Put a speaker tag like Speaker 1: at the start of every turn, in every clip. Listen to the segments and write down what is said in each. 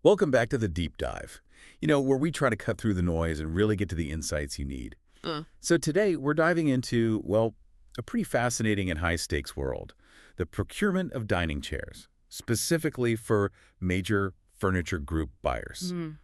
Speaker 1: Welcome back to the deep dive, where we try to cut through the noise and really get to the insights you need.
Speaker 2: Mm.
Speaker 1: So today we're diving into, well, a pretty fascinating and high-stakes world, the procurement of dining chairs, specifically for major furniture group buyers.
Speaker 2: Mm.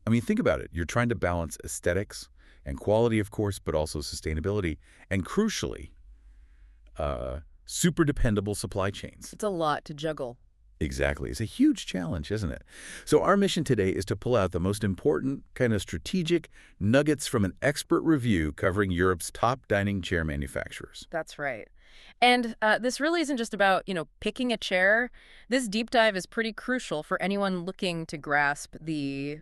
Speaker 1: I mean, think about it. You're trying to balance aesthetics and quality, of course, but also sustainability, and crucially, super dependable supply chains.
Speaker 2: It's a lot to juggle.
Speaker 1: Exactly. It's a huge challenge, isn't it? So our mission today is to pull out the most important kind of strategic nuggets from an expert review covering Europe's top dining chair manufacturers.
Speaker 2: That's right. And this really isn't just about, picking a chair. This deep dive is pretty crucial for anyone looking to grasp the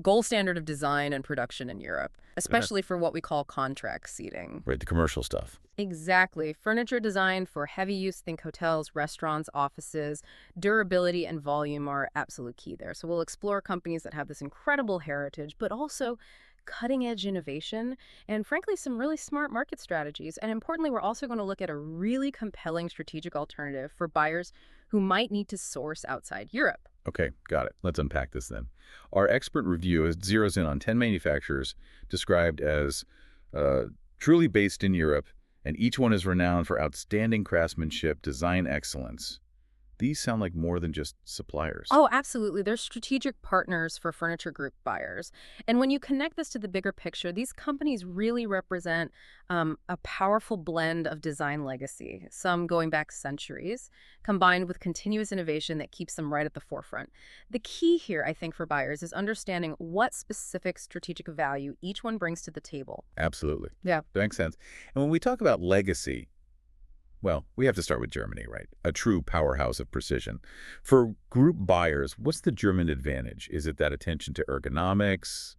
Speaker 2: gold standard of design and production in Europe, especially for what we call contract seating.
Speaker 1: Right, the commercial stuff.
Speaker 2: Exactly. Furniture designed for heavy use, think hotels, restaurants, offices. Durability and volume are absolute key there. So we'll explore companies that have this incredible heritage, but also cutting-edge innovation and, frankly, some really smart market strategies. And importantly, we're also going to look at a really compelling strategic alternative for buyers who might need to source outside Europe.
Speaker 1: Okay, got it. Let's unpack this then. Our expert review zeroes in on 10 manufacturers described as truly based in Europe, and each one is renowned for outstanding craftsmanship, design excellence. These sound like more than just suppliers.
Speaker 2: Oh, absolutely. They're strategic partners for furniture group buyers. And when you connect this to the bigger picture, these companies really represent a powerful blend of design legacy, some going back centuries, combined with continuous innovation that keeps them right at the forefront. The key here, I think, for buyers is understanding what specific strategic value each one brings to the table.
Speaker 1: Absolutely.
Speaker 2: Yeah.
Speaker 1: That makes sense. And when we talk about legacy, well, we have to start with Germany, right? A true powerhouse of precision. For group buyers, what's the German advantage? Is it that attention to ergonomics,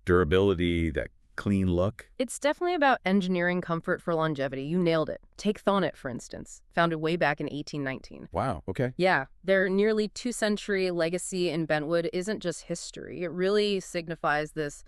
Speaker 1: durability, that clean look?
Speaker 2: It's definitely about engineering comfort for longevity. You nailed it. Take Thornet, for instance, founded way back in 1819.
Speaker 1: Wow, okay.
Speaker 2: Yeah, their nearly two-century legacy in bentwood isn't just history. It really signifies this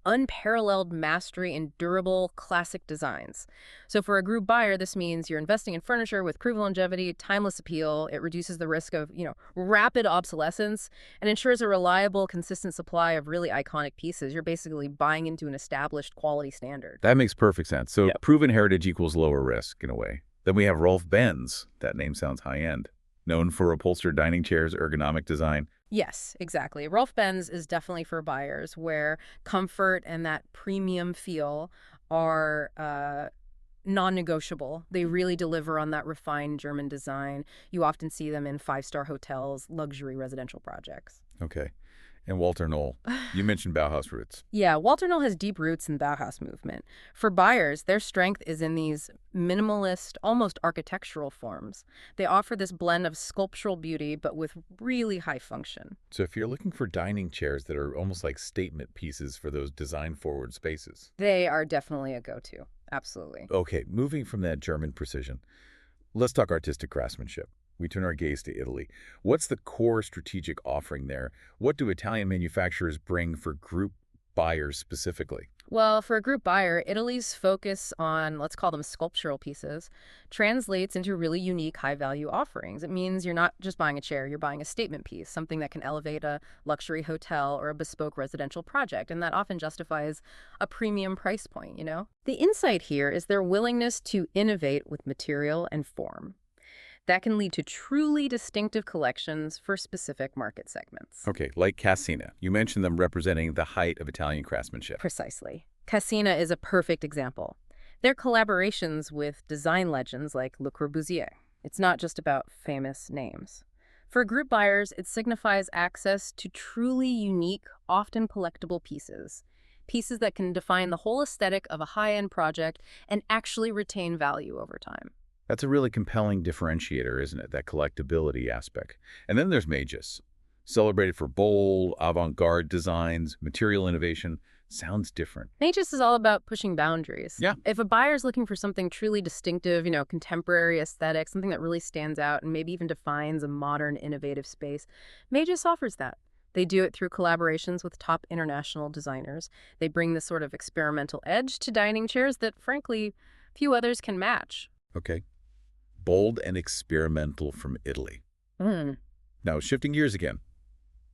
Speaker 2: unparalleled mastery in durable, classic designs. So for a group buyer, this means you're investing in furniture with proven longevity, timeless appeal. It reduces the risk of, rapid obsolescence and ensures a reliable, consistent supply of really iconic pieces. You're basically buying into an established quality standard.
Speaker 1: That makes perfect sense. So
Speaker 2: Yep.
Speaker 1: proven heritage equals lower risk in a way. Then we have Rolf Benz. That name sounds high-end. Known for upholstered dining chairs, ergonomic design.
Speaker 2: Yes, exactly. Rolf Benz is definitely for buyers where comfort and that premium feel are non-negotiable. They really deliver on that refined German design. You often see them in five-star hotels, luxury residential projects.
Speaker 1: Okay. And Walter Knoll. You mentioned Bauhaus roots.
Speaker 2: Yeah, Walter Knoll has deep roots in the Bauhaus movement. For buyers, their strength is in these minimalist, almost architectural forms. They offer this blend of sculptural beauty, but with really high function.
Speaker 1: So if you're looking for dining chairs that are almost like statement pieces for those design-forward spaces.
Speaker 2: They are definitely a go-to. Absolutely.
Speaker 1: Okay, moving from that German precision, let's talk artistic craftsmanship. We turn our gaze to Italy. What's the core strategic offering there? What do Italian manufacturers bring for group buyers specifically?
Speaker 2: Well, for a group buyer, Italy's focus on, let's call them sculptural pieces, translates into really unique high-value offerings. It means you're not just buying a chair, you're buying a statement piece, something that can elevate a luxury hotel or a bespoke residential project, and that often justifies a premium price point. The insight here is their willingness to innovate with material and form. That can lead to truly distinctive collections for specific market segments.
Speaker 1: Okay, like Cassina. You mentioned them representing the height of Italian craftsmanship.
Speaker 2: Precisely. Cassina is a perfect example. Their collaborations with design legends like Le Corbusier. It's not just about famous names. For group buyers, it signifies access to truly unique, often collectible pieces. Pieces that can define the whole aesthetic of a high-end project and actually retain value over time.
Speaker 1: That's a really compelling differentiator, isn't it? That collectability aspect. And then there's Magis. Celebrated for bold, avant-garde designs, material innovation. Sounds different.
Speaker 2: Magis is all about pushing boundaries.
Speaker 1: Yeah.
Speaker 2: If a buyer's looking for something truly distinctive, contemporary aesthetic, something that really stands out and maybe even defines a modern, innovative space, Magis offers that. They do it through collaborations with top international designers. They bring this sort of experimental edge to dining chairs that, frankly, few others can match.
Speaker 1: Okay. Bold and experimental from Italy. Now, shifting gears again.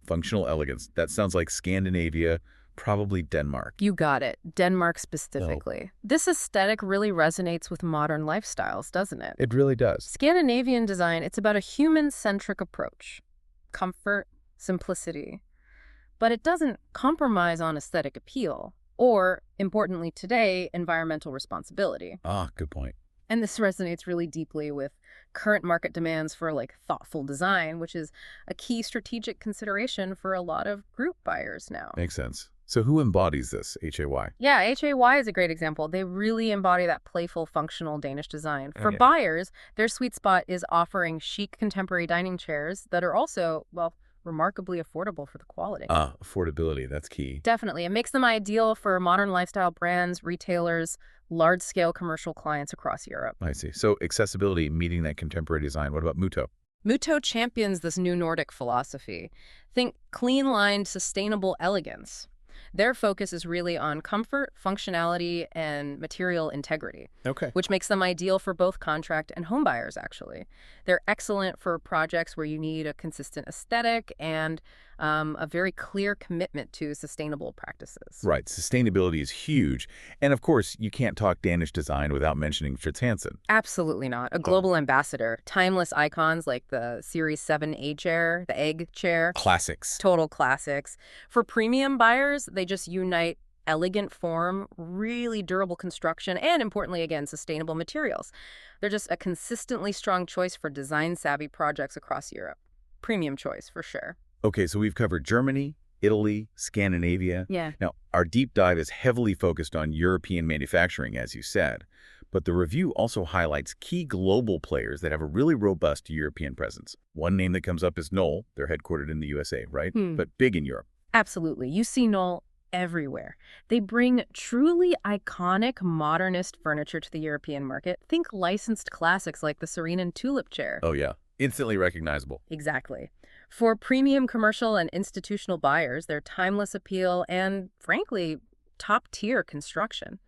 Speaker 1: Functional elegance. That sounds like Scandinavia, probably Denmark.
Speaker 2: You got it. Denmark specifically. This aesthetic really resonates with modern lifestyles, doesn't it?
Speaker 1: It really does.
Speaker 2: Scandinavian design, it's about a human-centric approach. Comfort, simplicity. But it doesn't compromise on aesthetic appeal or, importantly today, environmental responsibility.
Speaker 1: Ah, good point.
Speaker 2: And this resonates really deeply with current market demands for thoughtful design, which is a key strategic consideration for a lot of group buyers now.
Speaker 1: Makes sense. So who embodies this, HAY?
Speaker 2: Yeah, HAY is a great example. They really embody that playful, functional Danish design. For
Speaker 1: Okay.
Speaker 2: buyers, their sweet spot is offering chic contemporary dining chairs that are also, well, remarkably affordable for the quality.
Speaker 1: Affordability, that's key.
Speaker 2: Definitely. It makes them ideal for modern lifestyle brands, retailers, large-scale commercial clients across Europe.
Speaker 1: I see. So accessibility meeting that contemporary design. What about Muto?
Speaker 2: Muto champions this new Nordic philosophy. Think clean-lined, sustainable elegance. Their focus is really on comfort, functionality, and material integrity,
Speaker 1: Okay.
Speaker 2: which makes them ideal for both contract and home buyers, actually. They're excellent for projects where you need a consistent aesthetic and a very clear commitment to sustainable practices.
Speaker 1: Right. Sustainability is huge. And of course, you can't talk Danish design without mentioning Fritz Hansen.
Speaker 2: Absolutely not. A global ambassador. Timeless icons like the Series 7A chair, the egg chair.
Speaker 1: Classics.
Speaker 2: Total classics. For premium buyers, they just unite elegant form, really durable construction, and importantly, again, sustainable materials. They're just a consistently strong choice for design-savvy projects across Europe. Premium choice, for sure.
Speaker 1: Okay, so we've covered Germany, Italy, Scandinavia.
Speaker 2: Yeah.
Speaker 1: Now, our deep dive is heavily focused on European manufacturing, as you said. But the review also highlights key global players that have a really robust European presence. One name that comes up is Null. They're headquartered in the USA, right? But big in Europe.
Speaker 2: Absolutely. You see Null everywhere. They bring truly iconic modernist furniture to the European market. Think licensed classics like the Serene Tulip chair.
Speaker 1: Oh, yeah. Instantly recognizable.
Speaker 2: Exactly. For premium commercial and institutional buyers, their timeless appeal and, frankly, top-tier construction.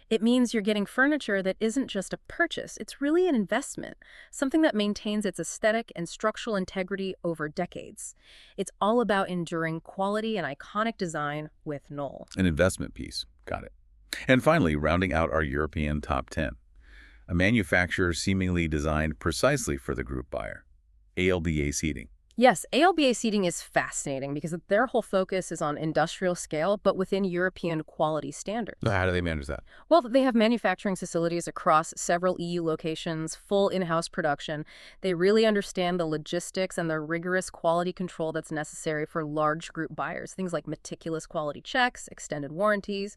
Speaker 2: It means you're getting furniture that isn't just a purchase. It's really an investment, something that maintains its aesthetic and structural integrity over decades. It's all about enduring quality and iconic design with Knoll.
Speaker 1: An investment piece. Got it. And finally, rounding out our European top 10. A manufacturer seemingly designed precisely for the group buyer. Alba Seating.
Speaker 2: Yes, Alba Seating is fascinating because their whole focus is on industrial scale, but within European quality standards.
Speaker 1: So how do they manage that?
Speaker 2: Well, they have manufacturing facilities across several EU locations, full in-house production. They really understand the logistics and the rigorous quality control that's necessary for large group buyers. Things like meticulous quality checks, extended warranties.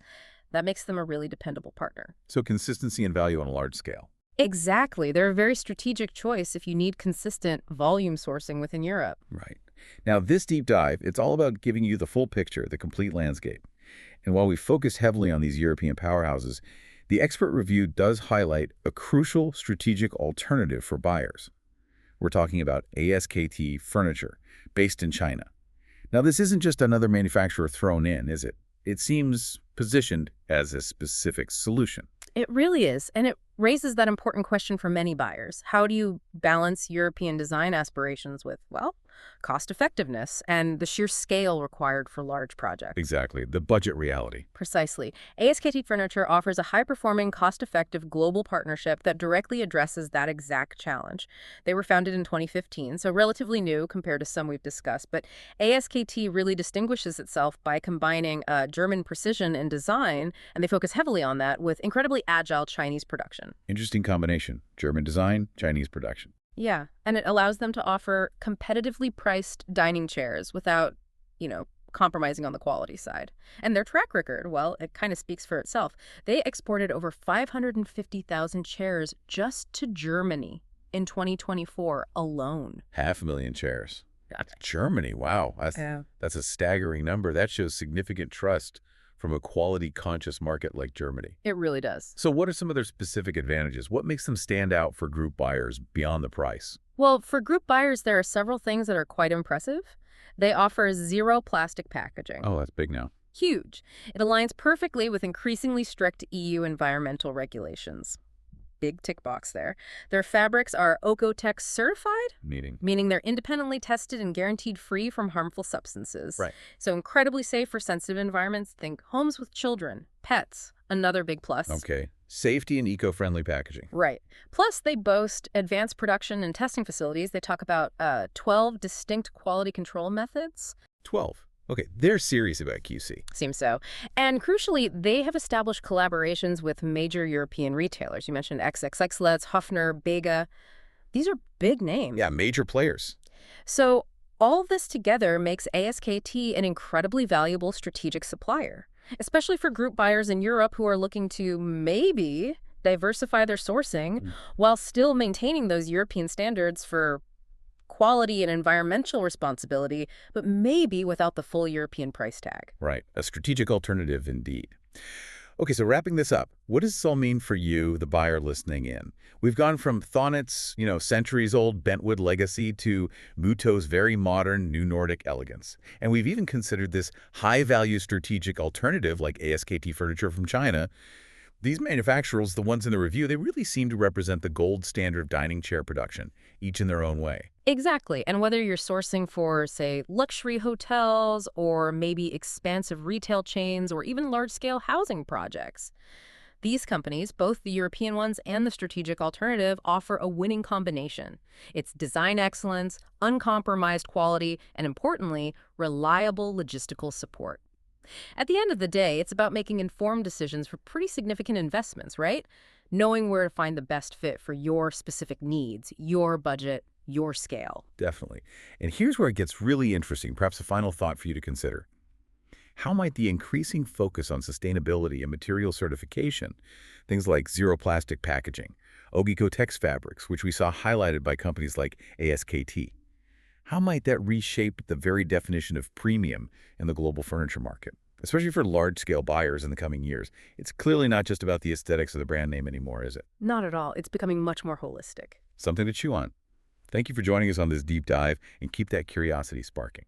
Speaker 2: That makes them a really dependable partner.
Speaker 1: So consistency and value on a large scale.
Speaker 2: Exactly. They're a very strategic choice if you need consistent volume sourcing within Europe.
Speaker 1: Right. Now, this deep dive, it's all about giving you the full picture, the complete landscape. And while we focus heavily on these European powerhouses, the expert review does highlight a crucial strategic alternative for buyers. We're talking about ASKT Furniture, based in China. Now, this isn't just another manufacturer thrown in, is it? It seems positioned as a specific solution.
Speaker 2: It really is, and it raises that important question for many buyers. How do you balance European design aspirations with, well, cost effectiveness and the sheer scale required for large projects?
Speaker 1: Exactly, the budget reality.
Speaker 2: Precisely. ASKT Furniture offers a high-performing, cost-effective global partnership that directly addresses that exact challenge. They were founded in 2015, so relatively new compared to some we've discussed, but ASKT really distinguishes itself by combining German precision and design, and they focus heavily on that, with incredibly agile Chinese production.
Speaker 1: Interesting combination. German design, Chinese production.
Speaker 2: Yeah, and it allows them to offer competitively priced dining chairs without, compromising on the quality side. And their track record, well, it kind of speaks for itself. They exported over 550,000 chairs just to Germany in 2024 alone.
Speaker 1: 500,000 chairs. Germany, wow. That's a staggering number. That shows significant trust from a quality-conscious market like Germany.
Speaker 2: It really does.
Speaker 1: So what are some of their specific advantages? What makes them stand out for group buyers beyond the price?
Speaker 2: Well, for group buyers, there are several things that are quite impressive. They offer zero plastic packaging.
Speaker 1: Oh, that's big now.
Speaker 2: Huge. It aligns perfectly with increasingly strict EU environmental regulations. big tick box there. Their fabrics are Oeko-Tex certified,
Speaker 1: Meaning?
Speaker 2: meaning they're independently tested and guaranteed free from harmful substances.
Speaker 1: Right.
Speaker 2: So incredibly safe for sensitive environments. Think homes with children, pets, another big plus.
Speaker 1: Okay. Safety and eco-friendly packaging.
Speaker 2: Right. Plus, they boast advanced production and testing facilities. They talk about 12 distinct quality control methods.
Speaker 1: 12. Okay, they're serious about QC.
Speaker 2: Seems so. And crucially, they have established collaborations with major European retailers. You mentioned XXX Let's, Hofner, Bega. These are big names.
Speaker 1: Yeah, major players.
Speaker 2: So all this together makes ASKT an incredibly valuable strategic supplier, especially for group buyers in Europe who are looking to maybe diversify their sourcing while still maintaining those European standards for quality and environmental responsibility, but maybe without the full European price tag.
Speaker 1: Right, a strategic alternative indeed. Okay, so wrapping this up, what does this all mean for you, the buyer listening in? We've gone from Thornet's, centuries-old bentwood legacy to Muuto's very modern New Nordic elegance. And we've even considered this high-value strategic alternative like ASKT Furniture from China. These manufacturers, the ones in the review, they really seem to represent the gold standard of dining chair production, each in their own way.
Speaker 2: Exactly. And whether you're sourcing for, say, luxury hotels or maybe expansive retail chains or even large-scale housing projects, these companies, both the European ones and the strategic alternative, offer a winning combination. It's design excellence, uncompromised quality, and importantly, reliable logistical support. At the end of the day, it's about making informed decisions for pretty significant investments, right? Knowing where to find the best fit for your specific needs, your budget, your scale.
Speaker 1: Definitely. And here's where it gets really interesting, perhaps a final thought for you to consider. How might the increasing focus on sustainability and material certification, things like zero plastic packaging, Oeko-Tex fabrics, which we saw highlighted by companies like ASKT, how might that reshape the very definition of premium in the global furniture market, especially for large-scale buyers in the coming years? It's clearly not just about the aesthetics of the brand name anymore, is it?
Speaker 2: Not at all. It's becoming much more holistic.
Speaker 1: Something to chew on. Thank you for joining us on this deep dive, and keep that curiosity sparking.